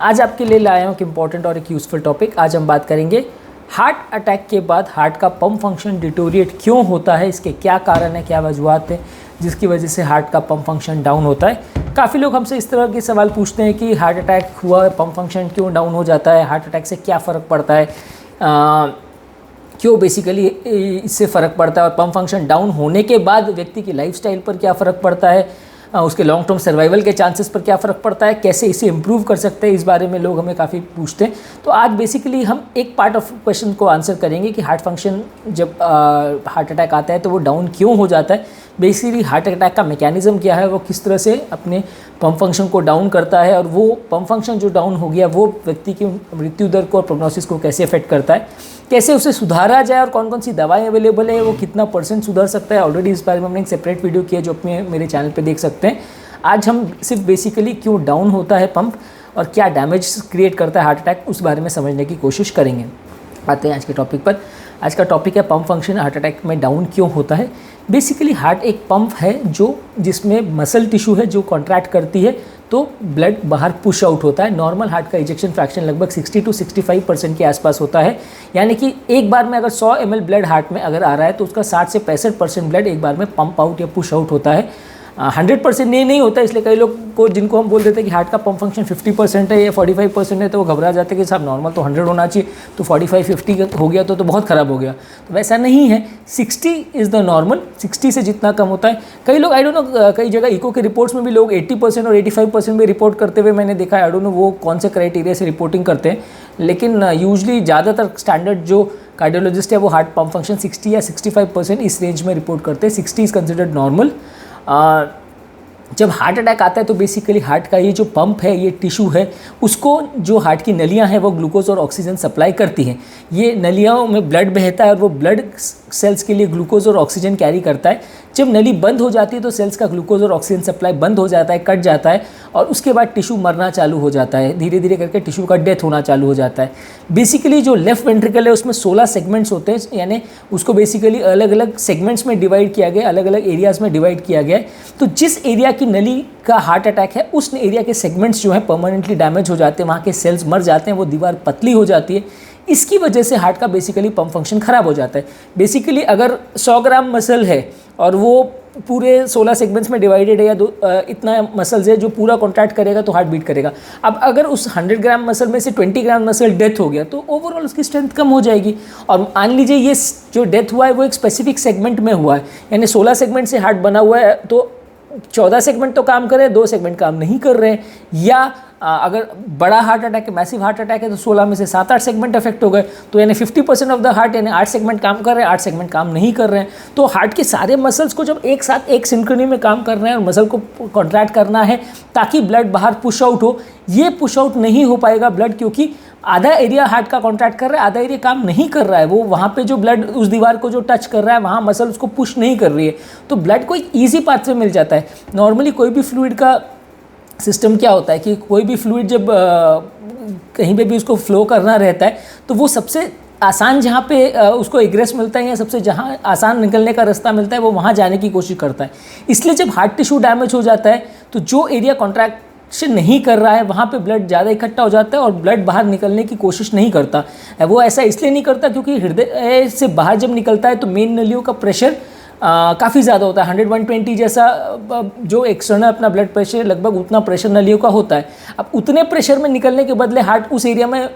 आज आपके लिए लाया हूँ एक इम्पॉर्टेंट और एक यूज़फुल टॉपिक। आज हम बात करेंगे हार्ट अटैक के बाद हार्ट का पंप फंक्शन डिटोरिएट क्यों होता है, इसके क्या कारण है, क्या वजूहत है जिसकी वजह से हार्ट का पंप फंक्शन डाउन होता है। काफ़ी लोग हमसे इस तरह के सवाल पूछते हैं कि हार्ट अटैक हुआ, पंप फंक्शन क्यों डाउन हो जाता है, हार्ट अटैक से क्या फ़र्क पड़ता है, क्यों बेसिकली इससे फ़र्क पड़ता है, और पंप फंक्शन डाउन होने के बाद व्यक्ति की लाइफस्टाइल पर क्या फ़र्क पड़ता है, उसके लॉन्ग टर्म सर्वाइवल के चांसेस पर क्या फ़र्क पड़ता है, कैसे इसे इम्प्रूव कर सकते हैं, इस बारे में लोग हमें काफ़ी पूछते हैं। तो आज बेसिकली हम एक पार्ट ऑफ क्वेश्चन को आंसर करेंगे कि हार्ट फंक्शन जब हार्ट अटैक आता है तो वो डाउन क्यों हो जाता है, बेसिकली हार्ट अटैक का मैकेनिज़्म क्या है, वो किस तरह से अपने पंप फंक्शन को डाउन करता है, और वो पंप फंक्शन जो डाउन हो गया वो व्यक्ति की मृत्यु दर को और प्रोग्नोसिस को कैसे अफेक्ट करता है, कैसे उसे सुधारा जाए और कौन कौन सी दवाएं अवेलेबल है, वो कितना % सुधर सकता है। ऑलरेडी इस बारे में हमने एक सेपरेट वीडियो किया जो अपने मेरे चैनल पे देख सकते हैं। आज हम सिर्फ बेसिकली क्यों डाउन होता है पंप और क्या डैमेज क्रिएट करता है हार्ट अटैक, उस बारे में समझने की कोशिश करेंगे। आते हैं आज के टॉपिक पर। आज का टॉपिक है पंप फंक्शन हार्ट अटैक में डाउन क्यों होता है। बेसिकली हार्ट एक पंप है जिसमें मसल टिश्यू है जो कॉन्ट्रैक्ट करती है तो ब्लड बाहर पुश आउट होता है। नॉर्मल हार्ट का इजेक्शन फ्रैक्शन लगभग 60 to 65% के आसपास होता है, यानी कि एक बार में अगर 100 ml ब्लड हार्ट में अगर आ रहा है तो उसका 60 से 65% ब्लड एक बार में पंप आउट या पुश आउट होता है। 100% नहीं होता, इसलिए कई लोग को जिनको हम बोल देते हैं कि हार्ट का पंप फंक्शन 50% है या 45% है तो वो घबरा जाते हैं कि साहब नॉर्मल तो 100 होना चाहिए, तो 45-50 हो गया तो बहुत ख़राब हो गया। तो वैसा नहीं है, 60 इज़ द नॉर्मल। 60 से जितना कम होता है, कई लोग आई डोंट नो, कई जगह इको के रिपोर्ट्स में भी लोग 80% और 85% में रिपोर्ट करते हुए मैंने देखा है। आई डोंट नो वो कौन से क्राइटेरिया से रिपोर्टिंग करते हैं, लेकिन यूजली ज़्यादातर स्टैंडर्ड जो कार्डियोलॉजिस्ट है वो हार्ट पंप फंक्शन 60 या 65% इस रेंज में रिपोर्ट करते हैं। 60 इज़ कंसिडर्ड नॉर्मल। जब हार्ट अटैक आता है तो बेसिकली हार्ट का ये जो पंप है, ये टिश्यू है, उसको जो हार्ट की नलियां हैं वो ग्लूकोज और ऑक्सीजन सप्लाई करती हैं। ये नलियों में ब्लड बहता है और वो ब्लड सेल्स के लिए ग्लूकोज और ऑक्सीजन कैरी करता है। जब नली बंद हो जाती है तो सेल्स का ग्लूकोज और ऑक्सीजन सप्लाई बंद हो जाता है, कट जाता है, और उसके बाद टिश्यू मरना चालू हो जाता है। धीरे धीरे करके टिश्यू का डेथ होना चालू हो जाता है। बेसिकली जो लेफ्ट वेंट्रिकल है उसमें 16 सेगमेंट्स होते हैं, यानी उसको बेसिकली अलग अलग सेगमेंट्स में डिवाइड किया गया, अलग अलग एरियाज़ में डिवाइड किया गया है। तो जिस एरिया की नली का हार्ट अटैक है उस एरिया के सेगमेंट्स जो हैं परमानेंटली डैमेज हो जाते हैं, वहाँ के सेल्स मर जाते हैं, वो दीवार पतली हो जाती है। इसकी वजह से हार्ट का बेसिकली पंप फंक्शन ख़राब हो जाता है। बेसिकली अगर 100 ग्राम मसल है और वो पूरे 16 सेगमेंट्स में डिवाइडेड है या इतना मसल्स है जो पूरा कॉन्ट्रैक्ट करेगा तो हार्ट बीट करेगा। अब अगर उस 100 ग्राम मसल में से 20 ग्राम मसल डेथ हो गया तो ओवरऑल उसकी स्ट्रेंथ कम हो जाएगी। और मान लीजिए ये जो डेथ हुआ है वो एक स्पेसिफिक सेगमेंट में हुआ है, यानी 16 सेगमेंट से हार्ट बना हुआ है तो 14 सेगमेंट तो काम कर रहे हैं, 2 सेगमेंट काम नहीं कर रहे हैं। या अगर बड़ा हार्ट अटैक है, मैसिव हार्ट अटैक है, तो 16 में से 7-8 सेगमेंट अफेक्ट हो गए, तो यानी 50% ऑफ द हार्ट, यानी 8 सेगमेंट काम कर रहे हैं, 8 सेगमेंट काम नहीं कर रहे हैं। तो हार्ट के सारे मसल्स को जब एक साथ एक सिंक्रोनी में काम करना है और मसल को कॉन्ट्रैक्ट करना है ताकि ब्लड बाहर पुश आउट हो, ये पुश आउट नहीं हो पाएगा ब्लड, क्योंकि आधा एरिया हार्ट का कॉन्ट्रैक्ट कर रहा है, आधा एरिया काम नहीं कर रहा है। वो वहाँ पे जो ब्लड उस दीवार को जो टच कर रहा है वहाँ मसल उसको पुश नहीं कर रही है, तो ब्लड को एक ईजी पाथ से मिल जाता है। नॉर्मली कोई भी फ्लूइड का सिस्टम क्या होता है कि कोई भी फ्लूइड जब कहीं पे भी उसको फ्लो करना रहता है तो वो सबसे आसान जहाँ पे उसको एग्रेस मिलता है या सबसे जहाँ आसान निकलने का रास्ता मिलता है वो वहाँ जाने की कोशिश करता है। इसलिए जब हार्ट टिश्यू डैमेज हो जाता है तो जो एरिया कॉन्ट्रैक्शन नहीं कर रहा है वहाँ पे ब्लड ज़्यादा इकट्ठा हो जाता है और ब्लड बाहर निकलने की कोशिश नहीं करता। वो ऐसा इसलिए नहीं करता क्योंकि हृदय से बाहर जब निकलता है तो मेन नलियों का प्रेशर काफ़ी ज़्यादा होता है। 100-120 जैसा जो एक्सटर्नल अपना ब्लड प्रेशर, लगभग उतना प्रेशर नलियों का होता है। अब उतने प्रेशर में निकलने के बदले हार्ट उस एरिया में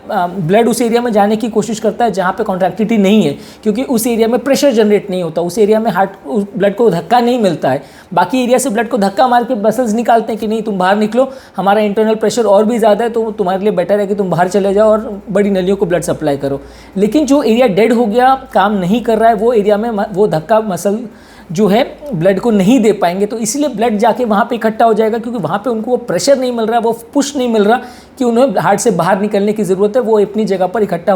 ब्लड उस एरिया में जाने की कोशिश करता है जहाँ पे कॉन्ट्रैक्टिलिटी नहीं है, क्योंकि उस एरिया में प्रेशर जनरेट नहीं होता, उस एरिया में हार्ट ब्लड को धक्का नहीं मिलता है। बाकी एरिया से ब्लड को धक्का मार के मसल्स निकालते हैं कि नहीं तुम बाहर निकलो, हमारा इंटरनल प्रेशर और भी ज़्यादा है तो तुम्हारे लिए बेटर है कि तुम बाहर चले जाओ और बड़ी नलियों को ब्लड सप्लाई करो। लेकिन जो एरिया डेड हो गया, काम नहीं कर रहा है, वो एरिया में वो धक्का मसल जो है ब्लड को नहीं दे पाएंगे, तो इसलिए ब्लड जाके वहाँ पे इकट्ठा हो जाएगा, क्योंकि वहाँ पे उनको वो प्रेशर नहीं मिल रहा, वो पुश नहीं मिल रहा कि उन्हें हार्ट से बाहर निकलने की ज़रूरत है। वो अपनी जगह पर इकट्ठा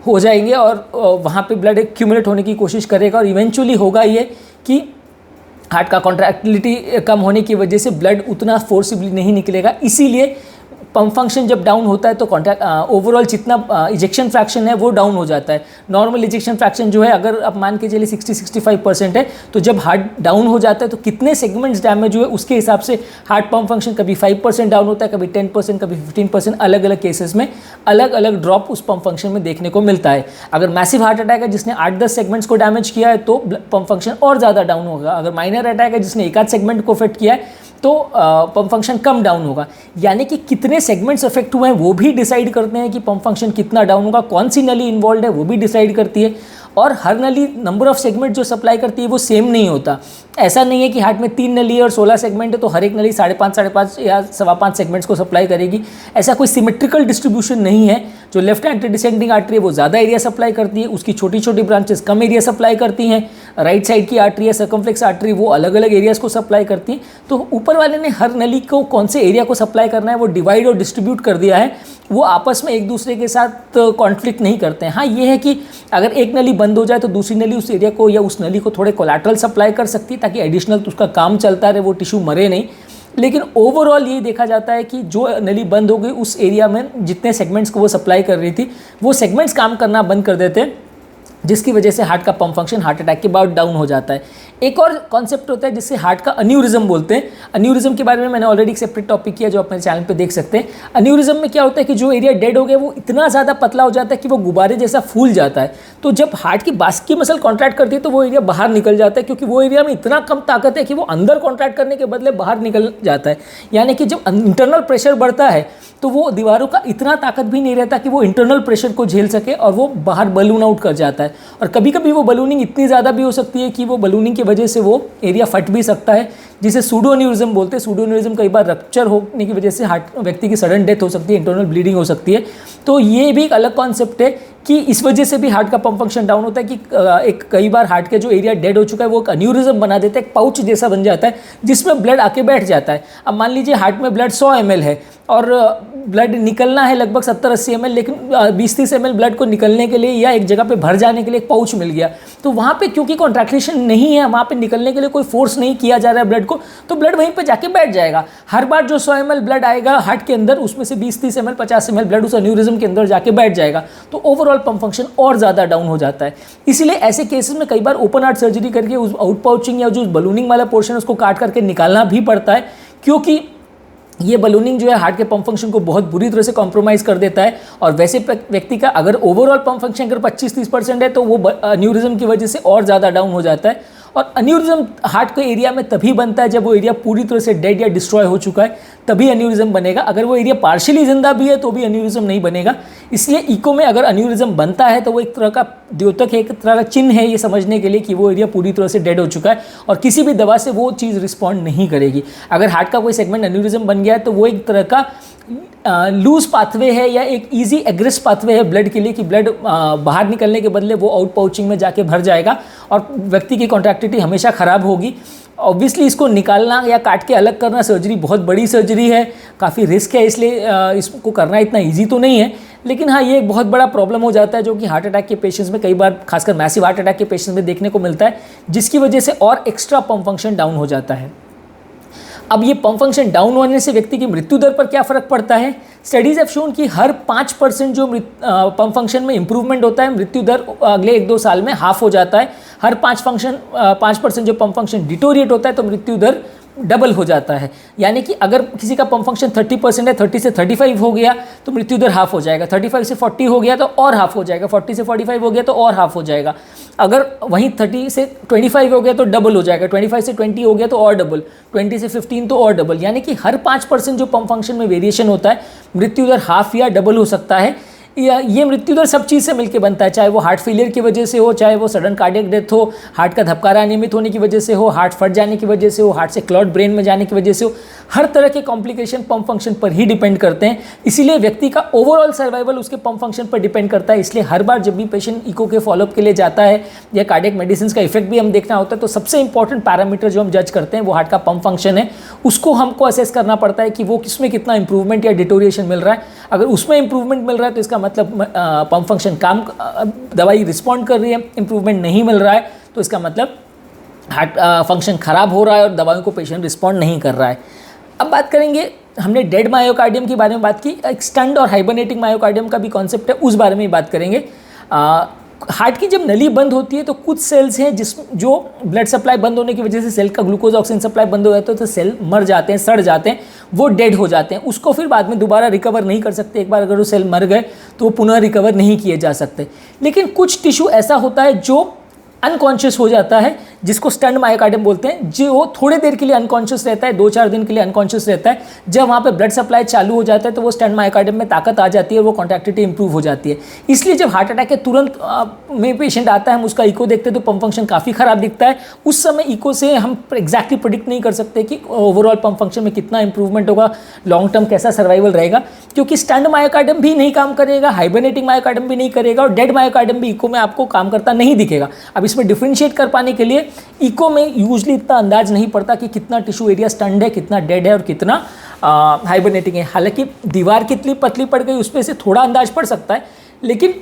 हो जाएंगे और वहाँ पे ब्लड एक्यूमुलेट होने की कोशिश करेगा और इवेंचुअली होगा ये कि हार्ट का कॉन्ट्रैक्टिलिटी कम होने की वजह से ब्लड उतना फोर्सिबली नहीं निकलेगा। इसीलिए पंप फंक्शन जब डाउन होता है तो कॉन्ट्रैक्ट ओवरऑल जितना इजेक्शन फ्रैक्शन है वो डाउन हो जाता है। नॉर्मल इजेक्शन फ्रैक्शन जो है अगर आप मान के चलिए 60-65% है, तो जब हार्ट डाउन हो जाता है तो कितने सेगमेंट्स डैमेज हुए उसके हिसाब से हार्ट पंप फंक्शन कभी 5% डाउन होता है, कभी 10%, कभी 15%, अलग अलग केसेस में अलग अलग ड्रॉप उस पंप फंक्शन में देखने को मिलता है। अगर मैसिव हार्ट अटैक है जिसने 8-10 सेगमेंट्स को डैमेज किया है तो पंप फंक्शन और ज़्यादा डाउन होगा। अगर माइनर अटैक है जिसने एक आध सेगमेंट को अफेक्ट किया है तो पंप फंक्शन कम डाउन होगा। यानी कि कितने सेगमेंट्स अफेक्ट हुए हैं वो भी डिसाइड करते हैं कि पंप फंक्शन कितना डाउन होगा। कौन सी नली इन्वॉल्व है वो भी डिसाइड करती है। और हर नली नंबर ऑफ सेगमेंट जो सप्लाई करती है वो सेम नहीं होता। ऐसा नहीं है कि हार्ट में 3 नली है और 16 सेगमेंट है तो हर एक नली 5.5 या 5.25 सेगमेंट्स को सप्लाई करेगी। ऐसा कोई सिमेट्रिकल डिस्ट्रीब्यूशन नहीं है। जो लेफ्ट हैंड डिसेंडिंग आर्टरी है वो ज़्यादा एरिया सप्लाई करती है, उसकी छोटी छोटी ब्रांचेस कम एरिया सप्लाई करती हैं। राइट साइड की आर्टरी है, सर्कमफ्लेक्स आर्टरी, वो अलग अलग एरियाज़ को सप्लाई करती हैं। तो ऊपर वाले ने हर नली को कौन से एरिया को सप्लाई करना है वो डिवाइड और डिस्ट्रीब्यूट कर दिया है। वो आपस में एक दूसरे के साथ कॉन्फ्लिक्ट नहीं करते हैं। हाँ, ये है कि अगर एक नली बंद हो जाए तो दूसरी नली उस एरिया को या उस नली को थोड़े कोलैटरल सप्लाई कर सकती है ताकि एडिशनल उसका काम चलता रहे, वो टिश्यू मरे नहीं। लेकिन ओवरऑल ये देखा जाता है कि जो नली बंद हो गई उस एरिया में जितने सेगमेंट्स को वो सप्लाई कर रही थी वो सेगमेंट्स काम करना बंद कर देते हैं, जिसकी वजह से हार्ट का पंप फंक्शन हार्ट अटैक के बाद डाउन हो जाता है। एक और कॉन्सेप्ट होता है जिससे हार्ट का अन्यूरिज्म बोलते हैं। अन्यूरिज्म के बारे में मैंने ऑलरेडी एक सेपरेट टॉपिक किया जो आप मेरे चैनल पे देख सकते हैं। अन्यूरिज्म में क्या होता है कि जो एरिया डेड हो गया वो इतना ज़्यादा पतला हो जाता है कि वो गुब्बारे जैसा फूल जाता है। तो जब हार्ट की बास्की मसल कॉन्ट्रैक्ट करती है तो वो एरिया बाहर निकल जाता है, क्योंकि वो एरिया में इतना कम ताकत है कि वो अंदर कॉन्ट्रैक्ट करने के बदले बाहर निकल जाता है। यानी कि जब इंटरनल प्रेशर बढ़ता है तो वो दीवारों का इतना ताकत भी नहीं रहता कि वो इंटरनल प्रेशर को झेल सके और वो बाहर बलून आउट कर जाता है। और कभी कभी वो बलूनिंग इतनी ज़्यादा भी हो सकती है कि वो बलूनिंग की वजह से वो एरिया फट भी सकता है, जिसे सूडो एन्यूरिज्म बोलते हैं। सूडो एन्यूरिज्म कई बार रप्चर होने की वजह से हार्ट व्यक्ति की सडन डेथ हो सकती है, इंटरनल ब्लीडिंग हो सकती है। तो ये भी एक अलग कॉन्सेप्ट है कि इस वजह से भी हार्ट का पंप फंक्शन डाउन होता है कि एक कई बार हार्ट के जो एरिया डेड हो चुका है वो एक एन्यूरिज्म बना देता है, एक पाउच जैसा बन जाता है जिसमें ब्लड आके बैठ जाता है। अब मान लीजिए हार्ट में ब्लड 100 ml है और ब्लड निकलना है लगभग 70-80 ml, लेकिन 20-30 ml ब्लड को निकलने के लिए या एक जगह पे भर जाने के लिए एक पाउच मिल गया। तो वहाँ पे क्योंकि कॉन्ट्रैक्शन नहीं है, वहाँ पे निकलने के लिए कोई फोर्स नहीं किया जा रहा है ब्लड को, तो ब्लड वहीं पे जाके बैठ जाएगा। हर बार जो 100 ml ब्लड आएगा हार्ट के अंदर उसमें से 20-30 ml 50 ml ब्लड उस एन्यूरिज्म के अंदर जाके बैठ जाएगा। तो ओवरऑल पंप फंक्शन और ज़्यादा डाउन हो जाता है। इसीलिए ऐसे केसेस में कई बार ओपन हार्ट सर्जरी करके उस आउट पाउचिंग या जो बलूनिंग वाला पोर्शन है उसको काट करके निकालना भी पड़ता है, क्योंकि ये बलूनिंग जो है हार्ट के पंप फंक्शन को बहुत बुरी तरह से कॉम्प्रोमाइज़ कर देता है। और वैसे व्यक्ति का अगर ओवरऑल पंप फंक्शन अगर 25-30% है तो वो एन्यूरिज्म की वजह से और ज़्यादा डाउन हो जाता है। और एन्यूरिज्म हार्ट के एरिया में तभी बनता है जब वो एरिया पूरी तरह से डेड या डिस्ट्रॉय हो चुका है, तभी एन्यूरिज्म बनेगा। अगर वो एरिया पार्शियली जिंदा भी है तो भी एन्यूरिज्म नहीं बनेगा। इसलिए इको में अगर एन्यूरिज्म बनता है तो वो एक तरह का द्योतक है, एक तरह का चिन्ह है ये समझने के लिए कि वो एरिया पूरी तरह से डेड हो चुका है और किसी भी दवा से वो चीज़ रिस्पॉन्ड नहीं करेगी। अगर हार्ट का कोई सेगमेंट एन्यूरिज्म बन गया है तो वो एक तरह का लूज पाथवे है या एक इजी एग्रेस पाथवे है ब्लड के लिए कि ब्लड बाहर निकलने के बदले वो आउट पाउचिंग में जाके भर जाएगा और व्यक्ति की कॉन्ट्रैक्टिलिटी हमेशा ख़राब होगी। ऑब्वियसली इसको निकालना या काट के अलग करना सर्जरी बहुत बड़ी सर्जरी है, काफ़ी रिस्क है, इसलिए इसको करना इतना ईजी तो नहीं है। लेकिन हाँ, ये एक बहुत बड़ा प्रॉब्लम हो जाता है जो कि हार्ट अटैक के पेशेंट्स में कई बार, खासकर मैसिव हार्ट अटैक के पेशेंट्स में देखने को मिलता है, जिसकी वजह से और एक्स्ट्रा पंप फंक्शन डाउन हो जाता है। अब ये पंप फंक्शन डाउन होने से व्यक्ति की मृत्यु दर पर क्या फ़र्क पड़ता है? स्टडीज़ हैव शोन कि हर 5% जो पंप फंक्शन में इंप्रूवमेंट होता है, मृत्यु दर अगले 1-2 साल में हाफ हो जाता है। हर 5% जो पंप फंक्शन डिटोरिएट होता है तो मृत्यु दर डबल हो जाता है। यानी कि अगर किसी का पंप फंक्शन 30% है, 30 से 35 हो गया तो मृत्यु दर हाफ हो जाएगा, 35 से 40 हो गया तो और हाफ हो जाएगा, 40 से 45 हो गया तो और हाफ हो जाएगा। अगर वहीं 30 से 25 हो गया तो डबल हो जाएगा, 25 से 20 हो गया तो और डबल, 20 से 15 तो और डबल। यानी कि हर 5% जो पंप फंक्शन में वेरिएशन होता है, मृत्यु दर हाफ या डबल हो सकता है। ये मृत्यु दर सब चीज़ से मिलकर बनता है, चाहे वो हार्ट फेलियर की वजह से हो, चाहे वो सडन कार्डियक डेथ हो, हार्ट का धबकारा अनियमित होने की वजह से हो, हार्ट फट जाने की वजह से हो, हार्ट से क्लॉट ब्रेन में जाने की वजह से हो। हर तरह के कॉम्प्लिकेशन पंप फंक्शन पर ही डिपेंड करते हैं। इसीलिए व्यक्ति का ओवरऑल सर्वाइवल उसके पंप फंक्शन पर डिपेंड करता है। इसलिए हर बार जब भी पेशेंट इको के फॉलोअप के लिए जाता है या कार्डियक मेडिसिन का इफेक्ट भी हम देखना होता है तो सबसे इंपॉर्टेंट पैरामीटर जो हम जज करते हैं वो हार्ट का पंप फंक्शन है। उसको हमको असेस करना पड़ता है कि वो किसमें कितना इंप्रूवमेंट या डिटोरिएशन मिल रहा है। अगर उसमें इंप्रूवमेंट मिल रहा है तो इसका मतलब पंप फंक्शन काम, दवाई रिस्पॉन्ड कर रही है। इंप्रूवमेंट नहीं मिल रहा है तो इसका मतलब हार्ट फंक्शन खराब हो रहा है और दवाइयों को पेशेंट रिस्पॉन्ड नहीं कर रहा है। अब बात करेंगे हमने डेड मायोकार्डियम के बारे में बात की, एक स्टंट और हाइबरनेटिंग मायोकार्डियम का भी कॉन्सेप्ट है, उस बारे में बात करेंगे। हार्ट की जब नली बंद होती है तो कुछ सेल्स हैं जो ब्लड सप्लाई बंद होने की वजह से सेल का ग्लूकोज ऑक्सीजन सप्लाई बंद हो जाता है, तो सेल मर जाते हैं, सड़ जाते हैं, वो डेड हो जाते हैं। उसको फिर बाद में दोबारा रिकवर नहीं कर सकते। एक बार अगर वो सेल मर गए तो वो पुनः रिकवर नहीं किए जा सकते। लेकिन कुछ टिश्यू ऐसा होता है जो अनकॉन्शियस हो जाता है, जिसको स्टंट मायोकार्डियम बोलते हैं, जो थोड़े देर के लिए अनकॉन्शियस रहता है, 2-4 दिन के लिए अनकॉन्शियस रहता है। जब वहाँ पे ब्लड सप्लाई चालू हो जाता है तो वो स्टंट मायोकार्डियम में ताकत आ जाती है और वो कॉन्ट्रैक्टिलिटी इंप्रूव हो जाती है। इसलिए जब हार्ट अटैक के तुरंत में पेशेंट आता है, हम उसका इको देखते हैं तो पंप फंक्शन काफ़ी ख़राब दिखता है। उस समय इको से हम एग्जैक्टली प्रेडिक्ट नहीं कर सकते कि ओवरऑल पंप फंक्शन में कितना इंप्रूवमेंट होगा, लॉन्ग टर्म कैसा सर्वाइवल रहेगा, क्योंकि स्टंट मायोकार्डियम भी नहीं काम करेगा, हाइबरनेटिंग मायोकार्डियम भी नहीं करेगा और डेड मायोकार्डियम भी इको में आपको काम करता नहीं दिखेगा। अब इसमें डिफरेंशिएट कर पाने के लिए इको में यूजली इतना अंदाज नहीं पड़ता कि कितना टिश्यू एरिया स्टंट है, कितना डेड है और कितना हाइबरनेटिंग है। हालांकि दीवार कितनी पतली पड़ गई उस पर से थोड़ा अंदाज पड़ सकता है, लेकिन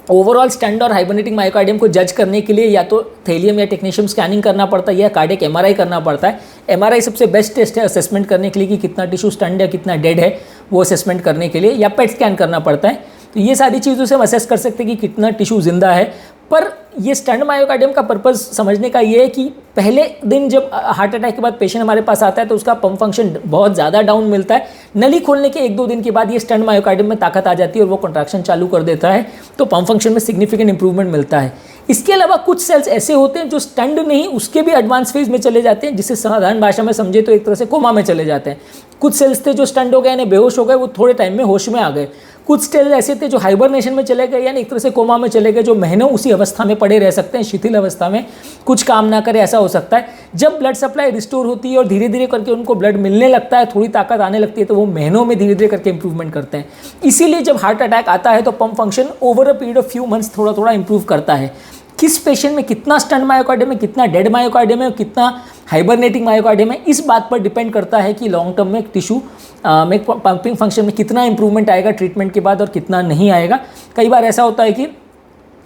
ओवरऑल स्टंट और हाइबरनेटिंग मायोकार्डियम को जज करने के लिए या तो थेलियम या टेक्नीशियम स्कैनिंग करना पड़ता है या कार्डियक एमआरआई करना पड़ता है। एमआरआई सबसे बेस्ट टेस्ट है असेसमेंट करने के लिए कि कितना टिश्यू स्टंट है, कितना डेड है, वो असेसमेंट करने के लिए, या पेट स्कैन करना पड़ता है। तो ये सारी चीज़ों से हम असेस कर सकते हैं कि कितना टिश्यू जिंदा है। पर ये स्टंट मायोकार्डियम का पर्पस समझने का ये है कि पहले दिन जब हार्ट अटैक के बाद पेशेंट हमारे पास आता है तो उसका पंप फंक्शन बहुत ज़्यादा डाउन मिलता है। नली खोलने के 1-2 दिन के बाद ये स्टंट मायोकार्डियम में ताकत आ जाती है और वो कॉन्ट्रैक्शन चालू कर देता है, तो पंप फंक्शन में सिग्निफिकेंट इंप्रूवमेंट मिलता है। इसके अलावा कुछ सेल्स ऐसे होते हैं जो स्टंट नहीं, उसके भी एडवांस फेज में चले जाते हैं, जिसे साधारण भाषा में समझे तो एक तरह से कोमा में चले जाते हैं। कुछ सेल्स थे जो स्टंट हो गए यानी बेहोश हो गए, वो थोड़े टाइम में होश में आ गए। कुछ सेल्स ऐसे थे जो हाइबरनेशन में चले गए यानी एक तरह से कोमा में चले गए, जो महीनों उसी अवस्था में पड़े रह सकते हैं, शिथिल अवस्था में, कुछ काम ना करे, ऐसा हो सकता है। जब ब्लड सप्लाई रिस्टोर होती है और धीरे धीरे करके उनको ब्लड मिलने लगता है, थोड़ी ताकत आने लगती है, तो वो महीनों में धीरे धीरे करके इंप्रूवमेंट करते हैं। इसीलिए जब हार्ट अटैक आता है तो pump function over a period of few months थोड़ा थोड़ा इंप्रूव करता है। किस पेशेंट में कितना स्टंट मायोकार्डियम है, कितना डेड मायोकार्डियम है और कितना हाइबरनेटिंग मायोकार्डियम है, इस बात पर डिपेंड करता है कि लॉन्ग टर्म में टिश्यू में पंपिंग फंक्शन में कितना इंप्रूवमेंट आएगा ट्रीटमेंट के बाद और कितना नहीं आएगा। कई बार ऐसा होता है कि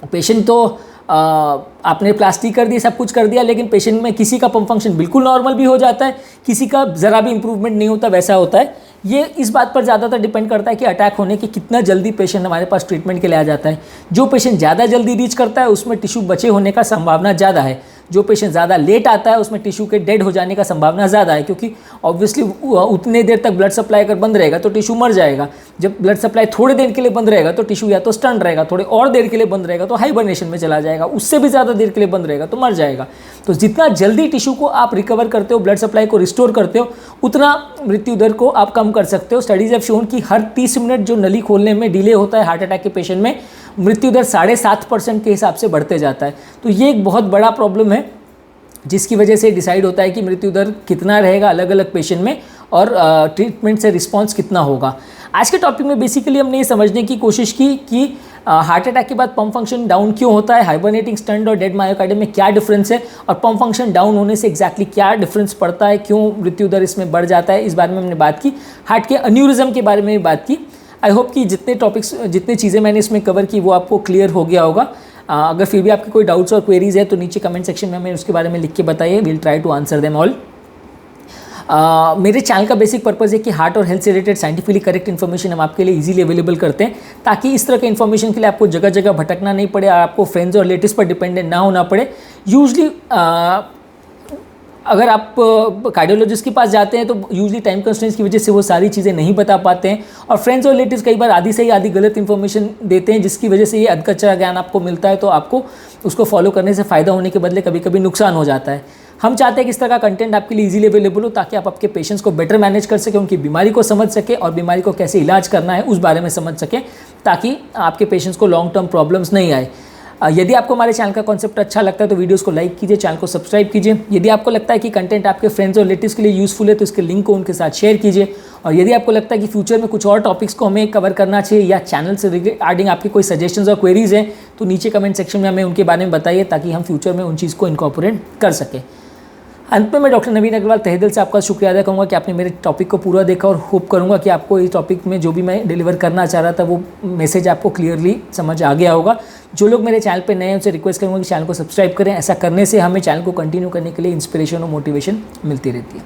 पेशेंट तो आपने प्लास्टिक कर दी, सब कुछ कर दिया, लेकिन पेशेंट में किसी का पंप फंक्शन बिल्कुल नॉर्मल भी हो जाता है, किसी का ज़रा भी इंप्रूवमेंट नहीं होता, वैसा होता है। ये इस बात पर ज़्यादातर डिपेंड करता है कि अटैक होने के कितना जल्दी पेशेंट हमारे पास ट्रीटमेंट के लिए आ जाता है। जो पेशेंट ज़्यादा जल्दी रीच करता है उसमें टिश्यू बचे होने का संभावना ज़्यादा है। जो पेशेंट ज़्यादा लेट आता है उसमें टिश्यू के डेड हो जाने का संभावना ज़्यादा है, क्योंकि ऑब्वियसली उतने देर तक ब्लड सप्लाई अगर बंद रहेगा तो टिश्यू मर जाएगा। जब ब्लड सप्लाई थोड़ी देर के लिए बंद रहेगा तो टिश्यू या तो स्टंट रहेगा, थोड़ी और देर के लिए बंद रहेगा तो हाइबरनेशन में चला जाएगा, उससे भी ज़्यादा देर के लिए बंद रहेगा तो मर जाएगा। तो जितना जल्दी टिश्यू को आप रिकवर करते हो, ब्लड सप्लाई को रिस्टोर करते हो, उतना मृत्यु दर को आप कम कर सकते हो। स्टडीज़ हैव शोन कि हर 30 मिनट जो नली खोलने में डिले होता है हार्ट अटैक के पेशेंट में, मृत्यु दर 7.5% के हिसाब से बढ़ते जाता है। तो ये एक बहुत बड़ा प्रॉब्लम है, जिसकी वजह से डिसाइड होता है कि मृत्यु दर कितना रहेगा अलग अलग पेशेंट में और ट्रीटमेंट से रिस्पांस कितना होगा। आज के टॉपिक में बेसिकली हमने ये समझने की कोशिश की कि हार्ट अटैक के बाद पंप फंक्शन डाउन क्यों होता है, हाइबरनेटिंग स्टंट और डेड मायोकार्डियम में क्या डिफरेंस है, और पंप फंक्शन डाउन होने से एग्जैक्टली क्या डिफरेंस पड़ता है, क्यों मृत्यु दर इसमें बढ़ जाता है, इस बारे में हमने बात की। हार्ट के एन्यूरिज्म के बारे में भी बात की। आई होप कि जितने चीज़ें मैंने इसमें कवर की वो आपको क्लियर हो गया होगा। अगर फिर भी आपके कोई डाउट्स और क्वेरीज है तो नीचे कमेंट सेक्शन में हमें उसके बारे में लिख के बताइए, will try to answer them all. मेरे चैनल का बेसिक पर्पज़ है कि हार्ट और हेल्थ से रिलेटेड साइंटिफिकली करेक्ट इन्फॉर्मेशन हम आपके लिए इजीली अवेलेबल करते हैं, ताकि इस तरह के इन्फॉर्मेशन के लिए आपको जगह जगह भटकना नहीं पड़े और आपको फ्रेंड्स और रिलेटिव्स पर डिपेंडेंट ना होना पड़े। यूजली अगर आप कार्डियोलॉजिस्ट के पास जाते हैं तो यूजली टाइम कंस्ट्रेंट्स की वजह से वो सारी चीज़ें नहीं बता पाते हैं, और फ्रेंड्स और रिलेटिव्स कई बार आधी से ही आधी गलत इन्फॉर्मेशन देते हैं, जिसकी वजह से ये अधकच्चा ज्ञान आपको मिलता है, तो आपको उसको फॉलो करने से फ़ायदा होने के बदले कभी कभी नुकसान हो जाता है। हम चाहते हैं कि इस तरह का कंटेंट आपके लिए इजीली अवेलेबल हो, ताकि आप आपके पेशेंट्स को बेटर मैनेज कर सकें, उनकी बीमारी को समझ सकें और बीमारी को कैसे इलाज करना है उस बारे में समझ सकें, ताकि आपके पेशेंट्स को लॉन्ग टर्म प्रॉब्लम्स नहीं आए। यदि आपको हमारे चैनल का कॉन्सेप्ट अच्छा लगता है तो वीडियोस को लाइक कीजिए, चैनल को सब्सक्राइब कीजिए। यदि आपको लगता है कि कंटेंट आपके फ्रेंड्स और रिलेटिव्स के लिए यूज़फुल है तो इसके लिंक को उनके साथ शेयर कीजिए। और यदि आपको लगता है कि फ्यूचर में कुछ और टॉपिक्स को हमें कवर करना चाहिए या चैनल से रिगार्डिंग आपके कोई सजेशंस और क्वेरीज हैं तो नीचे कमेंट सेक्शन में हमें उनके बारे में बताइए, ताकि हम फ्यूचर में उन चीज़ को इनकॉर्पोरेट कर सकें। अंत में मैं डॉक्टर नवीन अग्रवाल तहे दिल से आपका शुक्रिया अदा करूँगा कि आपने मेरे टॉपिक को पूरा देखा, और होप करूँगा कि आपको इस टॉपिक में जो भी मैं डिलीवर करना चाह रहा था वो मैसेज आपको क्लियरली समझ आ गया होगा। जो लोग मेरे चैनल पे नए हैं उनसे रिक्वेस्ट करूँगा कि चैनल को सब्सक्राइब करें। ऐसा करने से हमें चैनल को कंटिन्यू करने के लिए इंस्पिरेशन और मोटिवेशन मिलती रहती है।